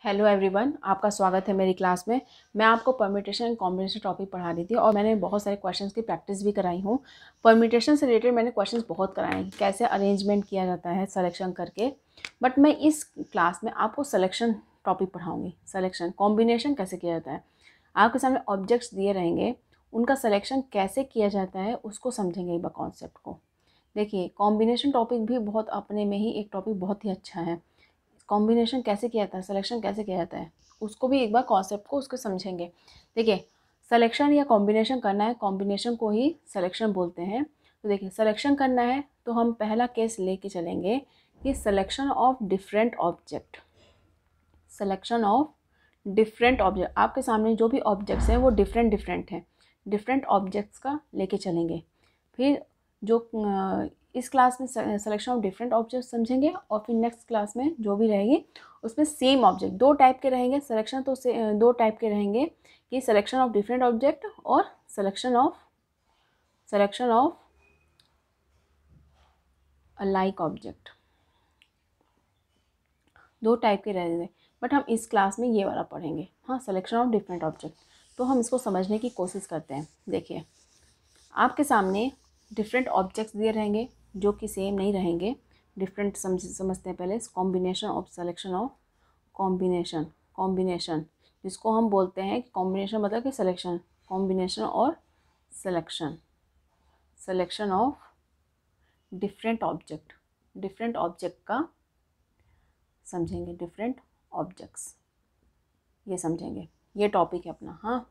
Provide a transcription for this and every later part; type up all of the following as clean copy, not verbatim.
Hello everyone, आपका स्वागत है मेरी क्लास में। मैं आपको परम्यूटेशन एंड कॉम्बिनेशन टॉपिक पढ़ा रही थी और मैंने बहुत सारे क्वेश्चंस की प्रैक्टिस भी कराई हूँ। परम्यूटेशन से रिलेटेड मैंने क्वेश्चंस बहुत कराए हैं कि कैसे अरेंजमेंट किया जाता है सिलेक्शन करके। बट मैं इस क्लास में आपको सिलेक्शन टॉपिक पढ़ाऊँगी। सिलेक्शन कॉम्बिनेशन कैसे किया जाता है, आपके सामने ऑब्जेक्ट्स दिए रहेंगे, उनका सिलेक्शन कैसे किया जाता है उसको समझेंगे एक बार कॉन्सेप्ट को। देखिए, कॉम्बिनेशन टॉपिक भी बहुत अपने में ही एक टॉपिक बहुत ही अच्छा है। कॉम्बिनेशन कैसे किया जाता है, सिलेक्शन कैसे किया जाता है, उसको भी एक बार कॉन्सेप्ट को उसको समझेंगे। देखिए, सिलेक्शन या कॉम्बिनेशन करना है, कॉम्बिनेशन को ही सिलेक्शन बोलते हैं। तो देखिए, सिलेक्शन करना है तो हम पहला केस लेके चलेंगे कि selection of different object. Selection of different object, आपके सामने जो भी ऑब्जेक्ट्स हैं वो डिफरेंट हैं, डिफरेंट ऑब्जेक्ट्स का लेके चलेंगे। फिर जो इस क्लास में सिलेक्शन ऑफ डिफरेंट ऑब्जेक्ट समझेंगे और फिर नेक्स्ट क्लास में जो भी रहेगी उसमें सेम ऑब्जेक्ट, दो टाइप के रहेंगे सिलेक्शन, तो दो टाइप के रहेंगे कि सिलेक्शन ऑफ डिफरेंट ऑब्जेक्ट और सिलेक्शन ऑफ अलाइक ऑब्जेक्ट, दो टाइप के रहेंगे। बट हम इस क्लास में ये वाला पढ़ेंगे, हाँ, सिलेक्शन ऑफ डिफरेंट ऑब्जेक्ट। तो हम इसको समझने की कोशिश करते हैं। देखिए, आपके सामने डिफरेंट ऑब्जेक्ट्स दिए रहेंगे जो कि सेम नहीं रहेंगे, डिफरेंट समझते हैं पहले। Combination of selection of combination जिसको हम बोलते हैं कॉम्बिनेशन मतलब कि सिलेक्शन, कॉम्बिनेशन और सिलेक्शन ऑफ डिफरेंट ऑब्जेक्ट का समझेंगे, डिफरेंट ऑब्जेक्ट्स ये समझेंगे। ये टॉपिक है अपना, हाँ,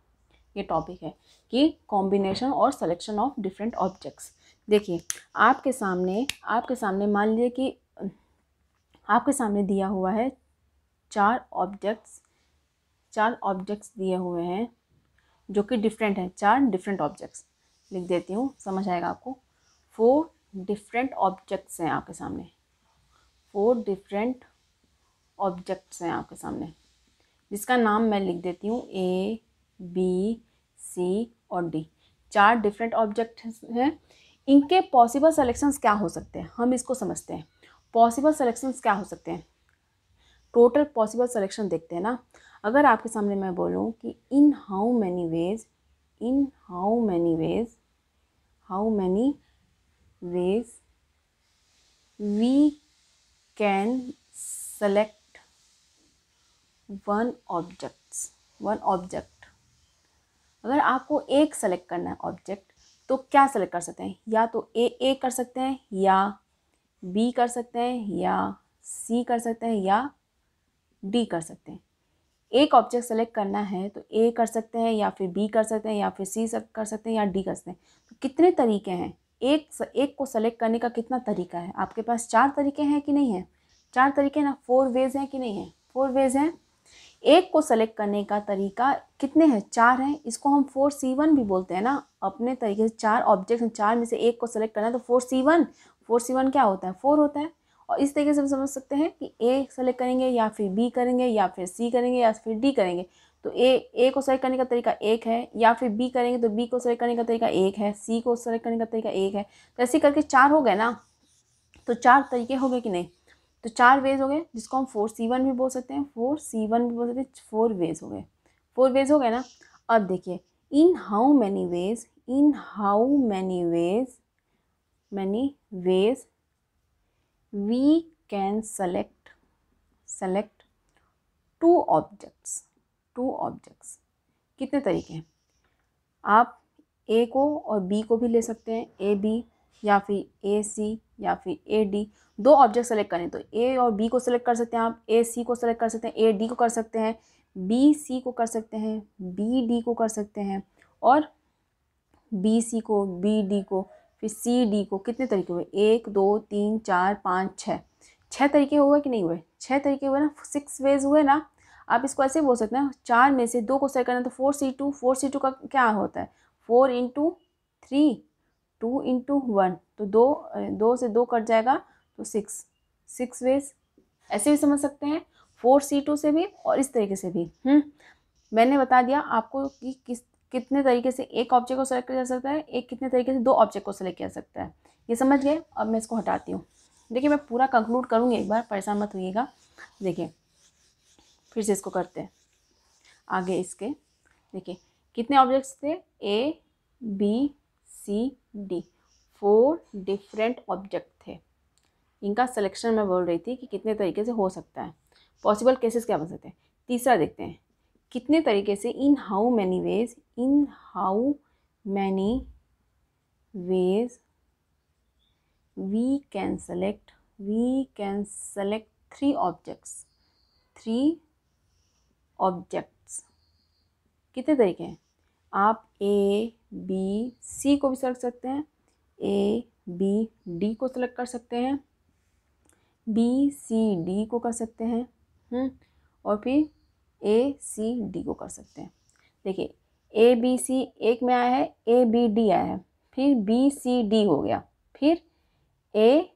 ये टॉपिक है कि कॉम्बिनेशन और सिलेक्शन ऑफ डिफरेंट ऑब्जेक्ट्स। देखिए, आपके सामने मान लीजिए कि आपके सामने दिया हुआ है चार ऑब्जेक्ट्स दिए हुए हैं जो कि डिफरेंट हैं, चार डिफरेंट ऑब्जेक्ट्स। लिख देती हूँ, समझ आएगा आपको। 4 डिफरेंट ऑब्जेक्ट्स हैं आपके सामने, 4 डिफरेंट ऑब्जेक्ट्स हैं आपके सामने, जिसका नाम मैं लिख देती हूँ A, B, C और D। चार डिफरेंट ऑब्जेक्ट हैं। इनके पॉसिबल सेलेक्शंस क्या हो सकते हैं, हम इसको समझते हैं। पॉसिबल सेलेक्शंस क्या हो सकते हैं, टोटल पॉसिबल सेलेक्शन देखते हैं ना। अगर आपके सामने मैं बोलूँ कि in how many ways we can select one object. अगर आपको एक सेलेक्ट करना है ऑब्जेक्ट तो क्या सेलेक्ट कर सकते हैं, या तो ए कर सकते हैं, या बी कर सकते हैं, या सी कर सकते हैं, या डी कर सकते हैं। एक ऑब्जेक्ट सेलेक्ट करना है तो ए कर सकते हैं, या फिर बी कर सकते हैं, या फिर सी कर सकते हैं, या डी कर सकते हैं। तो कितने तरीके हैं, एक को सेलेक्ट करने का कितना तरीका है आपके पास? 4 तरीके हैं कि नहीं है? 4 तरीके ना, 4 वेज हैं कि नहीं है? 4 वेज हैं। एक को सेलेक्ट करने का तरीका कितने हैं? 4 हैं। इसको हम 4C1 भी बोलते हैं ना। अपने तरीके से 4 ऑब्जेक्ट हैं, 4 में से एक को सेलेक्ट करना है तो 4C1 क्या होता है? 4 होता है। और इस तरीके से हम समझ सकते हैं कि ए सेलेक्ट करेंगे, या फिर बी करेंगे, या फिर सी करेंगे, या फिर डी करेंगे। तो ए को सेलेक्ट करने का तरीका एक है, या फिर बी करेंगे तो बी को सेलेक्ट करने का तरीका एक है, सी को सेलेक्ट करने का तरीका एक है। तो ऐसे करके 4 हो गए ना। तो 4 तरीके हो गए कि नहीं? तो 4 वेज हो गए, जिसको हम 4C1 भी बोल सकते हैं, 4C1 भी बोल सकते हैं। 4 वेज हो गए, 4 वेज हो गए ना। अब देखिए, in how many ways we can select 2 objects. कितने तरीके हैं? आप ए को और बी को भी ले सकते हैं, ए बी, या फिर ए सी, या फिर ए डी। 2 ऑब्जेक्ट सेलेक्ट करें तो ए और बी को सेलेक्ट कर सकते हैं आप, ए सी को सेलेक्ट कर सकते हैं, ए डी को कर सकते हैं, बी सी को कर सकते हैं, बी डी को कर सकते हैं, और बी सी को, बी डी को, फिर सी डी को। कितने तरीके हुए? 1 2 3 4 5 6 तरीके हुए कि नहीं हुए? 6 तरीके हुए ना, 6 वेज हुए ना। आप इसको ऐसे बोल सकते हैं, 4 में से 2 को सेलेक्ट करना तो 4C2 का क्या होता है? 4 × 3, 2 × 1, तो 2 से 2 कट जाएगा तो 6 वेज। ऐसे भी समझ सकते हैं, 4C2 से भी और इस तरीके से भी। मैंने बता दिया आपको कि कितने तरीके से एक ऑब्जेक्ट को सेलेक्ट किया जा सकता है, एक कितने तरीके से 2 ऑब्जेक्ट को सेलेक्ट किया जा सकता है। ये समझ गए? अब मैं इसको हटाती हूँ। देखिए, मैं पूरा कंक्लूड करूँगी एक बार, परेशान मत होइएगा। देखिए, फिर से इसको करते हैं आगे। इसके देखिए कितने ऑब्जेक्ट्स थे, A B C D, 4 different object थे। इनका सिलेक्शन मैं बोल रही थी कि कितने तरीके से हो सकता है, पॉसिबल केसेस क्या बन सकते हैं। तीसरा देखते हैं कितने तरीके से, in how many ways, in how many ways we can select 3 objects. कितने तरीके हैं, आप ए बी सी को भी सेलेक्ट सकते हैं, ए बी डी को सेलेक्ट कर सकते हैं, बी सी डी को कर सकते हैं, और फिर ए सी डी को कर सकते हैं। देखिए ए बी सी एक में आया है, ए बी डी आया है, फिर बी सी डी हो गया, फिर ए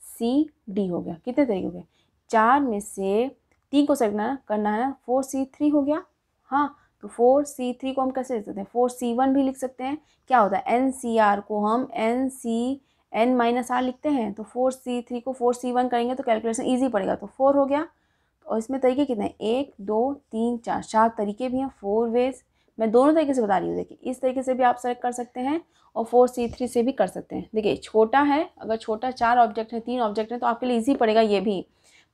सी डी हो गया। कितने तरीके हो गए, 4 में से 3 को सेलेक्ट करना है ना, 4C3 हो गया। हाँ, तो 4C3 को हम कैसे लिख सकते हैं, 4C1 भी लिख सकते हैं। क्या होता है, NCR को हम NCN-R लिखते हैं, तो 4C3 को 4C1 करेंगे तो कैलकुलेशन ईजी पड़ेगा, तो 4 हो गया। और इसमें तरीके कितने हैं, 1 2 3 4, 4 तरीके भी हैं, 4 वेज। मैं दोनों तरीके से बता रही हूँ। देखिए इस तरीके से भी आप सेलेक्ट कर सकते हैं और 4C3 से भी कर सकते हैं। देखिए छोटा है, अगर छोटा 4 ऑब्जेक्ट है, 3 ऑब्जेक्ट है तो आपके लिए ईजी पड़ेगा ये भी,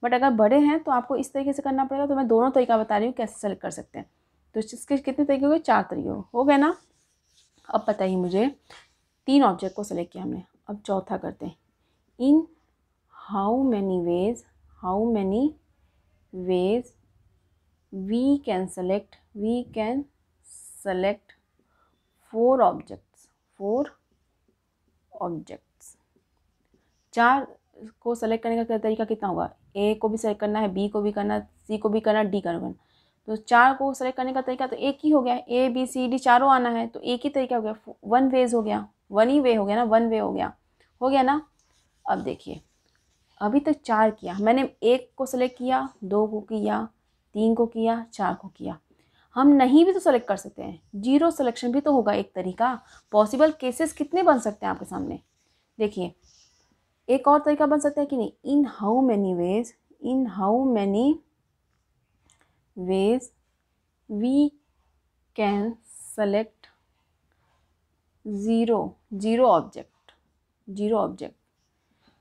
बट अगर बड़े हैं तो आपको इस तरीके से करना पड़ेगा। तो मैं दोनों तरीका बता रही हूँ कैसे सेलेक्ट कर सकते हैं। तो इसके कितने तरीके हो गए, 4 तरीके हो गए ना। अब बताइए मुझे, 3 ऑब्जेक्ट को सेलेक्ट किया हमने, अब चौथा करते हैं। In how many ways we can select 4 objects. 4 को सेलेक्ट करने का तरीका कितना होगा, ए को भी सेलेक्ट करना है, बी को भी करना, सी को भी करना, डी करना। तो 4 को सेलेक्ट करने का तरीका तो एक ही हो गया, ए बी सी डी चारों आना है, तो एक ही तरीका हो गया, 1 वेज हो गया, 1 ही वे हो गया ना, 1 वे हो गया ना। अब देखिए अभी तक 4 किया मैंने, 1 को सेलेक्ट किया, 2 को किया, 3 को किया, 4 को किया। हम नहीं भी तो सेलेक्ट कर सकते हैं, 0 सिलेक्शन भी तो होगा एक तरीका। पॉसिबल केसेस कितने बन सकते हैं आपके सामने, देखिए एक और तरीका बन सकता है कि नहीं, in how many ways we can select 0 object.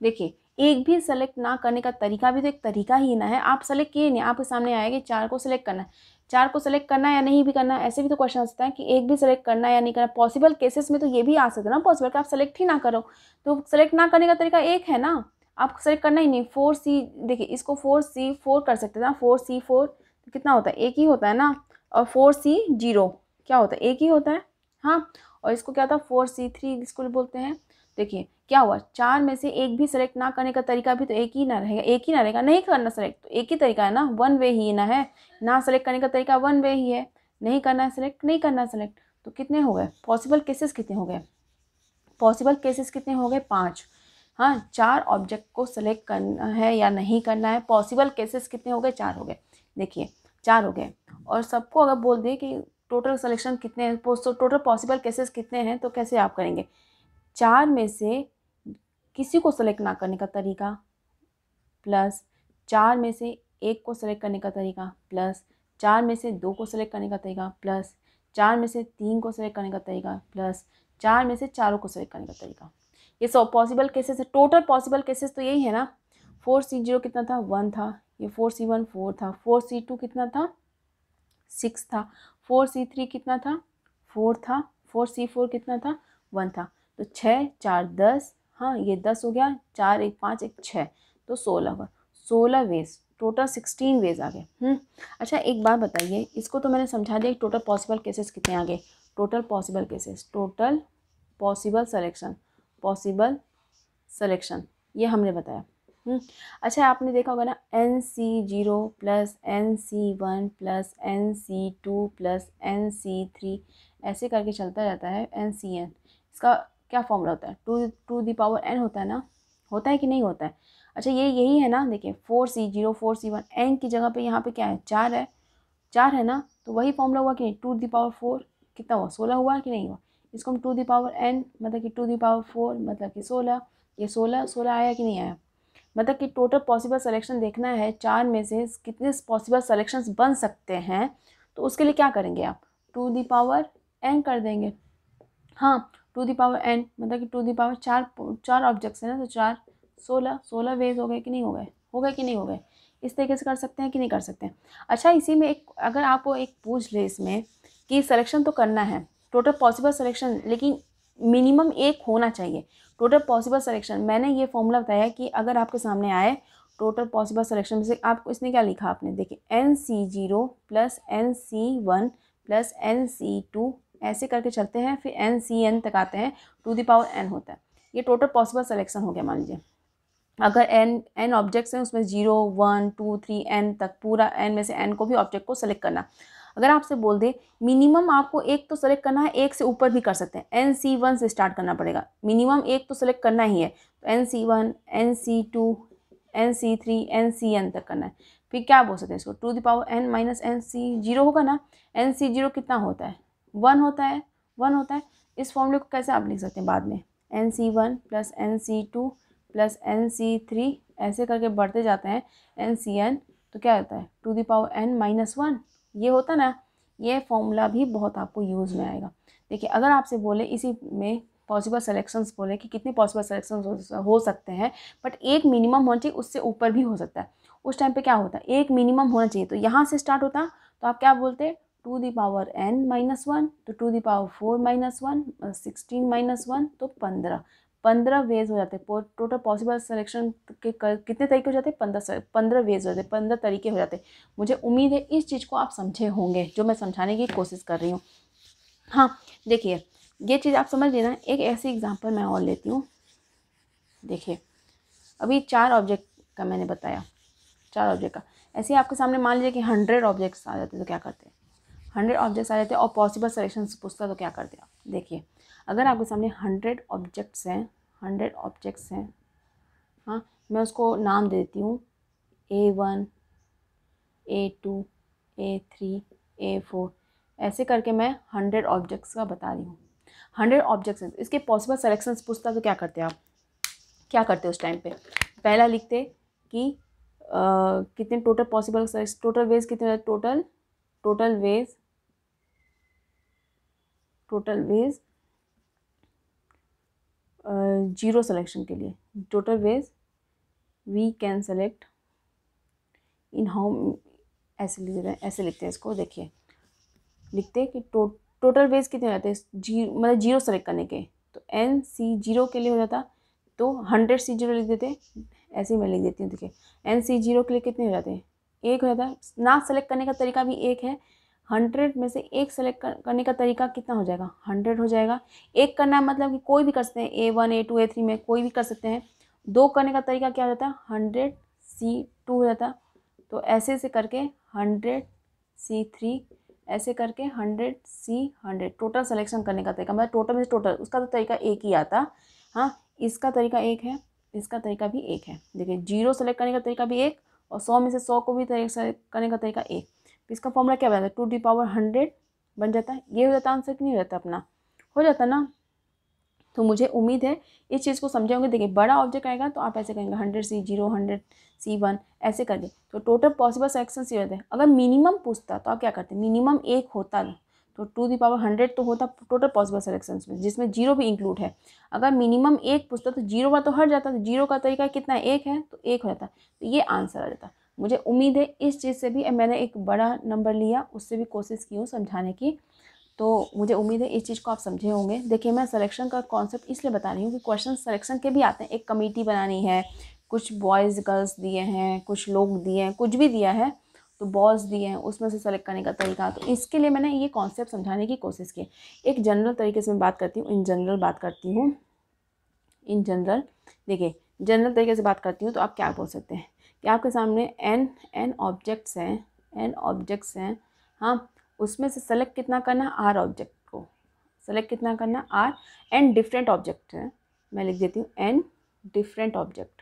देखिए एक भी सेलेक्ट ना करने का तरीका भी तो एक तरीका ही ना है। आप सेलेक्ट किए नहीं, आपके सामने आएगा 4 को सेलेक्ट करना है, 4 को सेलेक्ट करना है या नहीं भी करना है, ऐसे भी तो क्वेश्चन आ सकता है कि एक भी सेलेक्ट करना है या नहीं करना। पॉसिबल केसेस में तो ये भी आ सकता है ना पॉसिबल कि आप सेलेक्ट ही ना करो, तो सेलेक्ट ना करने का तरीका एक है ना, आप सेलेक्ट करना ही नहीं। 4C, देखिए इसको 4C4 कर सकते हैं ना, 4C4 तो कितना होता है, एक ही होता है ना, और 4C0 क्या होता है, एक ही होता है। हाँ, और इसको क्या होता है 4C3 इसको बोलते हैं। देखिए क्या हुआ, 4 में से एक भी सेलेक्ट ना करने का तरीका भी तो एक ही ना रहेगा, नहीं करना सेलेक्ट तो एक ही तरीका है ना, 1 वे ही ना है ना, सेलेक्ट करने का तरीका 1 वे ही है, नहीं करना सेलेक्ट, नहीं करना सेलेक्ट। तो कितने हो गए पॉसिबल केसेस, कितने हो गए पॉसिबल केसेस, कितने हो गए 5। हाँ, 4 ऑब्जेक्ट को सेलेक्ट करना है या नहीं करना है, पॉसिबल केसेस कितने हो गए, 4 हो गए। देखिए 4 हो गए, और सबको अगर बोल दिए कि टोटल सिलेक्शन कितने हैं, टोटल पॉसिबल केसेस कितने हैं, तो कैसे आप करेंगे, 4 में से किसी को सेलेक्ट ना करने का तरीका प्लस 4 में से 1 को सेलेक्ट करने का तरीका प्लस 4 में से 2 को सेलेक्ट करने का तरीका प्लस 4 में से 3 को सेलेक्ट करने का तरीका प्लस 4 में से 4 को सेलेक्ट करने का तरीका। ये सब पॉसिबल केसेस है, टोटल पॉसिबल केसेस तो यही है ना। 4C0 कितना था, 1 था, ये 4C1 4 था, 4C2 कितना था, 6 था, 4C3 कितना था, 4 था, 4C4 कितना था, 1 था। तो 6 4 10, हाँ ये 10 हो गया, 4 1 5 1 6, तो 16 हुआ, 16 वेज, टोटल 16 वेज आ गए। अच्छा एक बात बताइए, इसको तो मैंने समझा दिया कि टोटल पॉसिबल केसेस कितने आ गए, total possible cases, total possible selection ये हमने बताया। अच्छा आपने देखा होगा ना, NC0 plus NC1 plus NC2 plus NC3 ऐसे करके चलता रहता है, NCN। इसका क्या फॉर्मूला होता है, टू दी पावर n होता है ना, होता है कि नहीं होता है। अच्छा ये यही है ना, देखिए 4C0 4C1, n की जगह पे यहाँ पे क्या है, 4 है ना, तो वही फॉर्मूला हुआ कि नहीं, टू दी पावर 4 कितना हुआ, 16 हुआ कि नहीं हुआ। इसको हम टू दी पावर n मतलब कि टू दी पावर 4 मतलब कि 16, ये 16 आया कि नहीं आया। मतलब कि टोटल पॉसिबल सिलेक्शन देखना है, 4 में से कितने पॉसिबल सिलेक्शंस बन सकते हैं, तो उसके लिए क्या करेंगे आप, टू दी पावर n कर देंगे। हाँ, टू दी पावर n मतलब कि टू दी पावर 4 ऑब्जेक्ट्स हैं ना, तो 4 16 वेज हो गए कि नहीं हो गए, हो गए कि नहीं हो गए। इस तरीके से कर सकते हैं कि नहीं कर सकते हैं। अच्छा, इसी में एक अगर आपको एक पूछ ले इसमें कि सिलेक्शन तो करना है, टोटल पॉसिबल सिलेक्शन, लेकिन मिनिमम एक होना चाहिए। टोटल पॉसिबल सिलेक्शन मैंने ये फॉर्मूला बताया कि अगर आपके सामने आए टोटल पॉसिबल सिलेक्शन में से, आपको इसने क्या लिखा, आपने देखिए NC0 plus NC1 plus NC2 ऐसे करके चलते हैं, फिर NCN तक आते हैं, टू द पावर n होता है। ये टोटल पॉसिबल सिलेक्शन हो गया। मान लीजिए अगर n ऑब्जेक्ट्स हैं, उसमें 0 1 2 3 n तक, पूरा n में से n को भी ऑब्जेक्ट को सेलेक्ट करना। अगर आपसे बोल दे मिनिमम आपको एक तो सेलेक्ट करना है, एक से ऊपर भी कर सकते हैं, NC1 से स्टार्ट करना पड़ेगा, मिनिमम एक तो सेलेक्ट करना ही है, तो NC1 NC2 NC3 NCN तक करना है। फिर क्या बोल सकते हैं इसको, to the power n minus NC0 होगा ना। NC0 कितना होता है, 1 होता है, 1 होता है। इस फॉर्मूले को कैसे आप लिख सकते हैं बाद में, NC1 plus NC2 plus NC3 ऐसे करके बढ़ते जाते हैं NCN, तो क्या होता है to the power n minus 1, ये होता ना। ये फॉर्मूला भी बहुत आपको यूज़ में आएगा। देखिए अगर आपसे बोले इसी में पॉसिबल सिलेक्शंस बोले कि कितने पॉसिबल सिलेक्शंस हो सकते हैं, बट एक मिनिमम होना चाहिए, उससे ऊपर भी हो सकता है। उस टाइम पे क्या होता है, एक मिनिमम होना चाहिए, तो यहाँ से स्टार्ट होता, तो आप क्या बोलते, to the power n minus 1, तो to the power 4 minus 1 16 minus 1 तो 15 वेज हो जाते हैं। टोटल पॉसिबल सिलेक्शन के कितने तरीके हो जाते हैं, 15 वेज हो जाते हैं, 15 तरीके हो जाते हैं। मुझे उम्मीद है इस चीज़ को आप समझे होंगे जो मैं समझाने की कोशिश कर रही हूँ। हाँ देखिए, ये चीज़ आप समझ लेना। एक ऐसी एग्जांपल मैं और लेती हूँ। देखिए अभी 4 ऑब्जेक्ट का मैंने बताया, 4 ऑब्जेक्ट का, ऐसे ही आपके सामने मान लीजिए कि 100 ऑब्जेक्ट्स आ जाते तो क्या करते हैं, 100 ऑब्जेक्ट्स आ जाते और पॉसिबल सिलेक्शन से पूछता तो क्या करते आप। देखिए अगर आपके सामने 100 ऑब्जेक्ट्स हैं, 100 ऑब्जेक्ट्स हैं, हाँ मैं उसको नाम देती हूँ A1 A2 A3 A4, ऐसे करके मैं 100 ऑब्जेक्ट्स का बता रही हूँ। 100 ऑब्जेक्ट्स हैं, इसके पॉसिबल सिलेक्शंस पूछता तो क्या करते आप, क्या करते उस टाइम पे, पहला लिखते कि कितने टोटल पॉसिबल, टोटल वेज कितने, टोटल वेज 0 सिलेक्शन के लिए, total ways we can select in how, ऐसे लिख देते हैं, ऐसे लिखते हैं इसको। देखिए लिखते हैं कि टोटल वेज कितने हो जाते हैं, मतलब 0 सेलेक्ट करने के, तो NC0 के लिए हो जाता, तो 100 C0 लिख देते, ऐसे ही मैं लिख देती हूँ। देखिए NC0 के लिए कितने हो जाते हैं, 1 हो जाता है ना। सेलेक्ट करने का तरीका भी एक है, 100 में से एक सेलेक्ट करने का तरीका कितना हो जाएगा, 100 हो जाएगा। एक करना है मतलब कि कोई भी कर सकते हैं, A1 A2 A3 में कोई भी कर सकते हैं। 2 करने का तरीका क्या हो जाता है, 100C2 हो जाता, तो ऐसे ऐसे करके 100C3 ऐसे करके 100C100 टोटल सिलेक्शन करने का तरीका, मतलब टोटल में टोटल, उसका तो तरीका एक ही आता। हाँ इसका तरीका एक है, इसका तरीका भी एक है। देखिए 0 सेलेक्ट करने का तरीका भी एक, और 100 में से 100 को भी सेलेक्ट करने का तरीका एक। तो इसका फॉर्मूला क्या बनता है, टू दी पावर 100 बन जाता है। ये हो जाता आंसर कि नहीं हो जाता, अपना हो जाता ना। तो मुझे उम्मीद है इस चीज़ को समझे होंगे। देखिए बड़ा ऑब्जेक्ट आएगा तो आप ऐसे करेंगे 100C0 100C1 ऐसे कर दे, तो टोटल पॉसिबल सिलेक्शन ये होते हैं। अगर मिनिमम पूछता तो आप क्या करते, मिनिमम एक होता तो टू दी पावर 100 तो होता टोटल पॉसिबल सिलेक्शन में, जिसमें 0 भी इंक्लूड है। अगर मिनिमम एक पूछता तो 0 का तो हट जाता, तो 0 का तरीका कितना है, एक है, तो एक हो जाता, तो ये आंसर आ जाता। मुझे उम्मीद है इस चीज़ से भी, मैंने एक बड़ा नंबर लिया उससे भी कोशिश की हूँ समझाने की, तो मुझे उम्मीद है इस चीज़ को आप समझे होंगे। देखिए मैं सिलेक्शन का कॉन्सेप्ट इसलिए बता रही हूँ कि क्वेश्चन सिलेक्शन के भी आते हैं। एक कमेटी बनानी है, कुछ बॉयज़ गर्ल्स दिए हैं, कुछ लोग दिए हैं, कुछ भी दिया है, तो बॉयज दिए हैं, उसमें से सेलेक्ट करने का तरीका, तो इसके लिए मैंने ये कॉन्सेप्ट समझाने की कोशिश की। एक जनरल तरीके से मैं बात करती हूँ, इन जनरल बात करती हूँ, इन जनरल। देखिए जनरल तरीके से बात करती हूँ तो आप क्या बोल सकते हैं कि आपके सामने n ऑब्जेक्ट्स हैं, n ऑब्जेक्ट्स हैं, हाँ उसमें से सेलेक्ट कितना करना, r ऑब्जेक्ट को सेलेक्ट कितना करना, r, n डिफरेंट ऑब्जेक्ट हैं, मैं लिख देती हूँ n डिफरेंट ऑब्जेक्ट,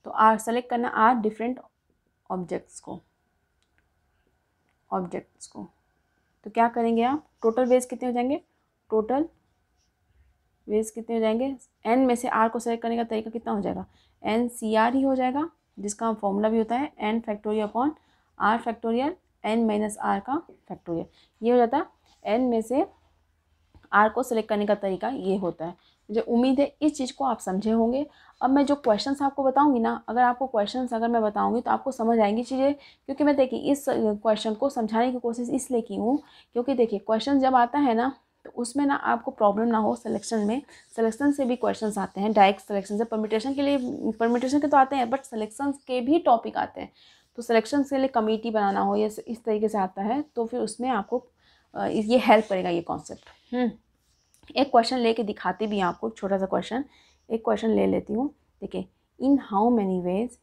तो r सेलेक्ट करना r डिफरेंट ऑब्जेक्ट्स को, तो क्या करेंगे आप, टोटल वेज कितने हो जाएंगे, टोटल वेज कितने हो जाएंगे, एन में से आर को सेलेक्ट करने का तरीका कितना हो जाएगा, एन सी आर ही हो जाएगा, जिसका फॉर्मूला भी होता है n factorial upon r factorial n minus r का फैक्टोरियल। ये हो जाता है एन में से आर को सेलेक्ट करने का तरीका ये होता है। मुझे उम्मीद है इस चीज़ को आप समझे होंगे। अब मैं जो क्वेश्चंस आपको बताऊंगी ना, अगर आपको क्वेश्चंस अगर मैं बताऊंगी तो आपको समझ आएंगी चीज़ें, क्योंकि मैं देखिए इस क्वेश्चन को समझाने की कोशिश इसलिए की हूँ क्योंकि देखिए क्वेश्चन जब आता है ना तो उसमें ना आपको प्रॉब्लम ना हो सिलेक्शन में। सिलेक्शन से भी क्वेश्चंस आते हैं, डायरेक्ट सिलेक्शन से, परमिटेशन के लिए परमिटेशन के तो आते हैं बट सिलेक्शन के भी टॉपिक आते हैं। तो सिलेक्शन के लिए कमेटी बनाना हो या इस तरीके से आता है तो फिर उसमें आपको ये हेल्प करेगा ये कॉन्सेप्ट। एक क्वेश्चन लेके दिखाती भी हैं आपको, छोटा सा क्वेश्चन, एक क्वेश्चन ले लेती हूँ। देखिए, in how many ways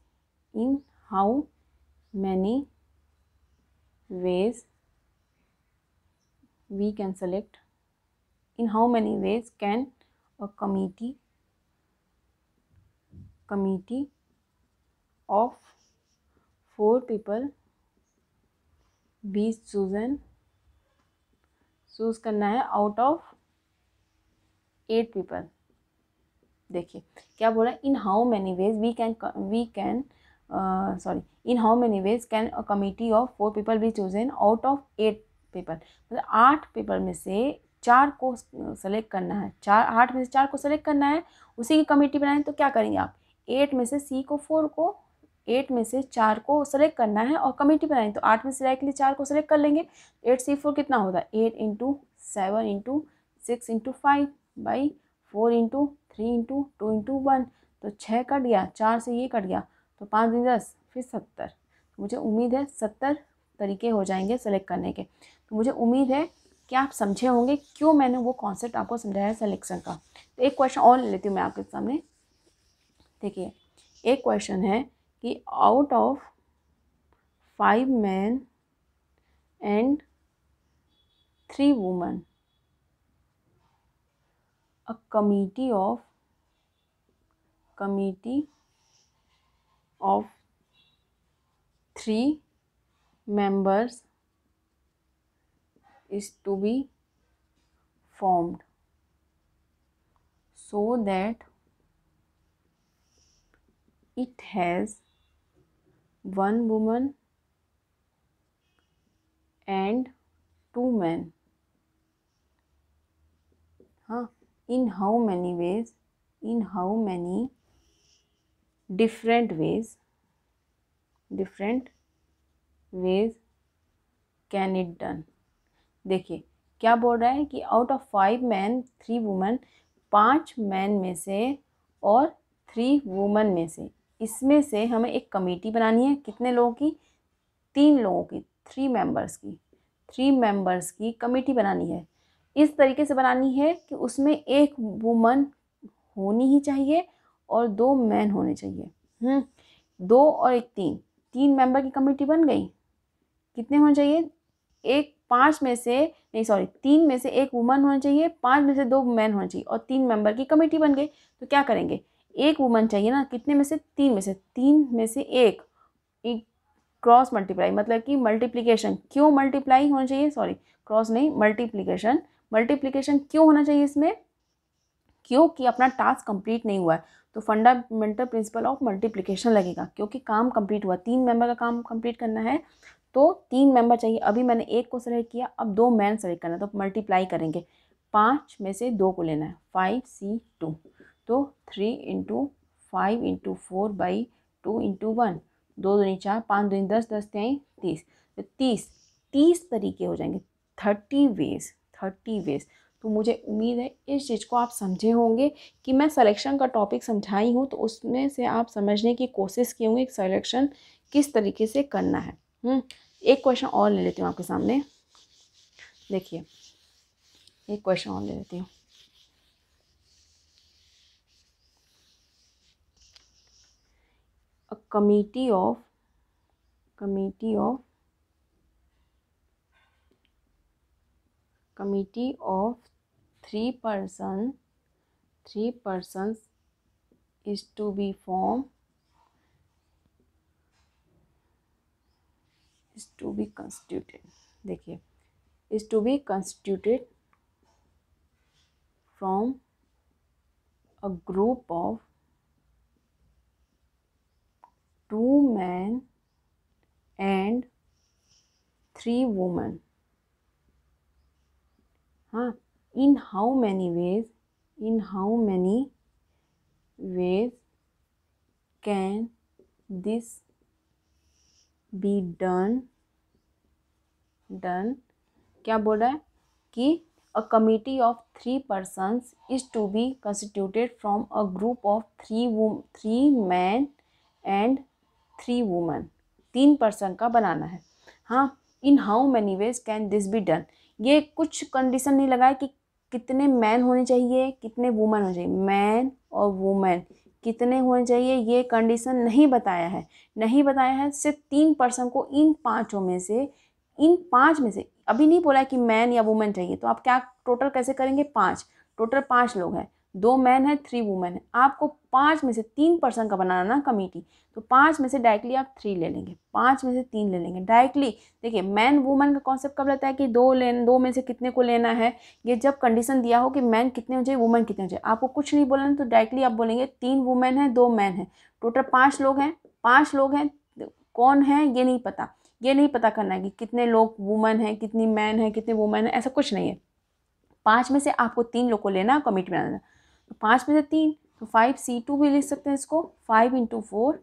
we can select, in how many ways can a committee of 4 people be choose करना है आउट ऑफ 8 people। देखिए क्या बोल रहा है, in how many ways in how many ways can a committee of 4 people be chosen out of 8 people। मतलब 8 people में से 4 को सेलेक्ट करना है, 8 में से 4 को सेलेक्ट करना है, उसी की कमेटी बनानी। तो क्या करेंगे आप, 8 में से 8 में से 4 को सेलेक्ट करना है और कमेटी बनानी, तो 8 में से डायरेक्टली 4 को सेलेक्ट कर लेंगे। 8C4 कितना होता है, 8 into 7 into 6 into 5 by 4 into 3 into 2 into 1, तो 6 कट गया, 4 से ये कट गया, तो 5 दूनी 10, फिर 70। मुझे उम्मीद है 70 तरीके हो जाएंगे सेलेक्ट करने के। तो मुझे उम्मीद है कि आप समझे होंगे क्यों मैंने वो कॉन्सेप्ट आपको समझाया है सिलेक्शन का। तो एक क्वेश्चन और ले लेती हूँ मैं आपके सामने। देखिए एक क्वेश्चन है कि out of 5 men and 3 women a committee of 3 members is to be formed so that it has 1 woman and 2 men। हाँ, in how many different ways can it done। देखिए क्या बोल रहा है कि out of 5 men 3 women, 5 man में से और 3 वुमन में से, इसमें से हमें एक कमेटी बनानी है। कितने लोगों की, 3 लोगों की, 3 मेंबर्स की कमेटी बनानी है। इस तरीके से बनानी है कि उसमें एक वुमन होनी ही चाहिए और 2 मैन होने चाहिए। 2 और 1 3 मेंबर की कमेटी बन गई। कितने होने चाहिए, 3 में से 1 वुमन होना चाहिए, 5 में से 2 मैन होना चाहिए और 3 मेंबर की कमेटी बन गई। तो क्या करेंगे, 1 वुमन चाहिए ना, कितने में से, 3 में से 1 क्रॉस मल्टीप्लाई, मतलब कि मल्टीप्लिकेशन। क्यों मल्टीप्लाई होना चाहिए, क्रॉस नहीं, मल्टीप्लिकेशन क्यों होना चाहिए इसमें, क्योंकि अपना टास्क कंप्लीट नहीं हुआ है तो फंडामेंटल प्रिंसिपल ऑफ मल्टीप्लिकेशन लगेगा, क्योंकि काम कंप्लीट हुआ, 3 मेंबर का काम कंप्लीट करना है तो 3 मेंबर चाहिए। अभी मैंने 1 को सेलेक्ट किया, अब 2 मैन सेलेक्ट करना है, तो मल्टीप्लाई करेंगे। 5 में से 2 को लेना है, 5C2, तो 3 इंटू 5 इंटू 4 बाई 2 इंटू 1, 2 दूनी 4, 5 दूनी 10, 10 त्याई 30, तो 30 तरीके हो जाएंगे, 30 वेज। तो मुझे उम्मीद है इस चीज़ को आप समझे होंगे कि मैं सिलेक्शन का टॉपिक समझाई हूँ, तो उसमें से आप समझने की कोशिश किए होंगे कि सिलेक्शन किस तरीके से करना है। एक क्वेश्चन और ले लेती हूँ आपके सामने। देखिए एक क्वेश्चन और ले लेती हूँ। अ committee of 3 persons is to be formed, is to be constituted। देखिए, is to be constituted from a group of 2 men and 3 women. हाँ, in how many ways can this be done? क्या बोल रहा है कि a committee of 3 persons is to be constituted from a group of 3 men and 3 women. 3 person का बनाना है. हाँ, इन how many ways can this be done. ये कुछ कंडीशन नहीं लगाए कि कितने मैन होने चाहिए, कितने वुमेन होने चाहिए. मैन और वुमेन कितने होने चाहिए ये कंडीशन नहीं बताया है. सिर्फ 3 पर्सन को इन 5 में से अभी नहीं बोला है कि मैन या वुमेन चाहिए. तो आप क्या टोटल कैसे करेंगे? 5. टोटल 5 लोग हैं, 2 मैन है 3 वुमेन है. आपको 5 में से 3 पर्सन का बनाना ना कमेटी. तो 5 में से डायरेक्टली आप 3 ले लेंगे, 5 में से 3 ले लेंगे डायरेक्टली. देखिए, मैन वुमेन का कॉन्सेप्ट कब रहता है कि 2 में से कितने को लेना है. ये जब कंडीशन दिया हो कि मैन कितने हो चाहिए, वुमेन कितने हो चाहिए. आपको कुछ नहीं बोलना तो डायरेक्टली आप बोलेंगे 3 वुमेन है 2 मैन है. टोटल 5 लोग हैं. कौन है ये नहीं पता करना है कि कितने लोग वुमेन है, कितनी मैन है, कितने वुमेन है. ऐसा कुछ नहीं है. 5 में से आपको 3 लोग को लेना, कमिटी बनाना. तो 5 में से 3 तो 5C2 भी लिख सकते हैं इसको. 5 × 4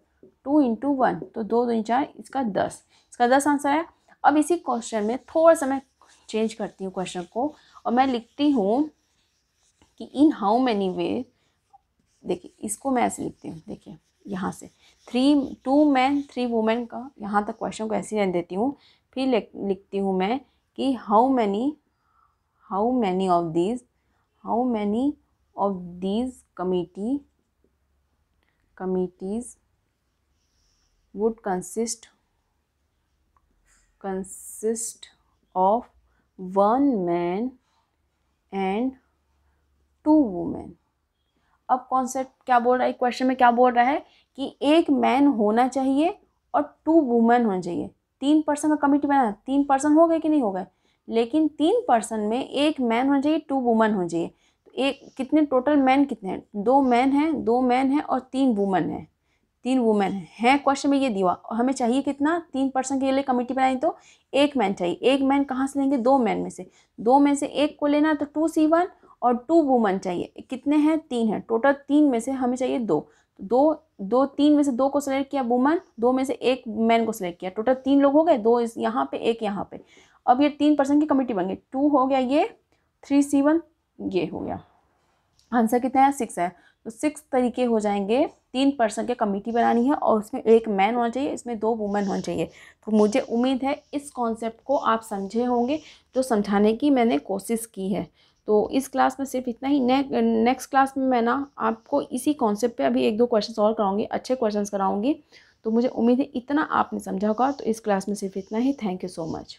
2 × 1 तो 2 2 4 इसका 10. इसका 10 आंसर है. अब इसी क्वेश्चन में थोड़ा सा मैं चेंज करती हूँ क्वेश्चन को और मैं लिखती हूँ कि इन हाउ मैनी वे. देखिए, इसको मैं ऐसे लिखती हूँ. देखिए यहाँ से 2 मैन 3 वुमेन का यहाँ तक क्वेश्चन को ऐसे रहने देती हूँ. फिर लिखती हूँ मैं कि how many of these committees would consist of 1 man and 2 women. अब कॉन्सेप्ट क्या बोल रहा है, क्वेश्चन में क्या बोल रहा है कि 1 मैन होना चाहिए और 2 वुमेन होना चाहिए. 3 पर्सन का कमिटी बनाना. 3 पर्सन हो गए कि नहीं हो गए, लेकिन 3 पर्सन में 1 मैन होना चाहिए, 2 वुमेन होना चाहिए. तो एक कितने टोटल मैन कितने हैं? 2 मैन हैं और 3 वुमेन हैं. क्वेश्चन में ये दिया. हमें चाहिए कितना? 3 पर्सन के लिए कमेटी बनाई तो 1 मैन चाहिए. 1 मैन कहाँ से लेंगे? 2 मैन में से. 2 में से 1 को लेना तो 2C1 और 2 वुमेन चाहिए. कितने हैं? 3 हैं. टोटल 3 में से हमें चाहिए 2. 3 में से 2 को सिलेक्ट किया वुमेन, 2 में से 1 मैन को सिलेक्ट किया. टोटल 3 लोग हो गए. 2 यहाँ पे, 1 यहाँ पे. अब ये 3 पर्सन की कमेटी बन गई. 2 हो गया, ये 3C1 ये हो गया. आंसर कितना है? 6 है. तो 6 तरीके हो जाएंगे. 3 पर्सन की कमेटी बनानी है और उसमें 1 मैन होना चाहिए, इसमें 2 वुमेन होना चाहिए. तो मुझे उम्मीद है इस कॉन्सेप्ट को आप समझे होंगे जो समझाने की मैंने कोशिश की है. तो इस क्लास में सिर्फ इतना ही. नेक्स्ट क्लास में मैं ना आपको इसी कॉन्सेप्ट पे अभी 1-2 क्वेश्चन और कराऊंगी, अच्छे क्वेश्चन कराऊंगी. तो मुझे उम्मीद है इतना आपने समझा होगा. तो इस क्लास में सिर्फ इतना ही. Thank you so much.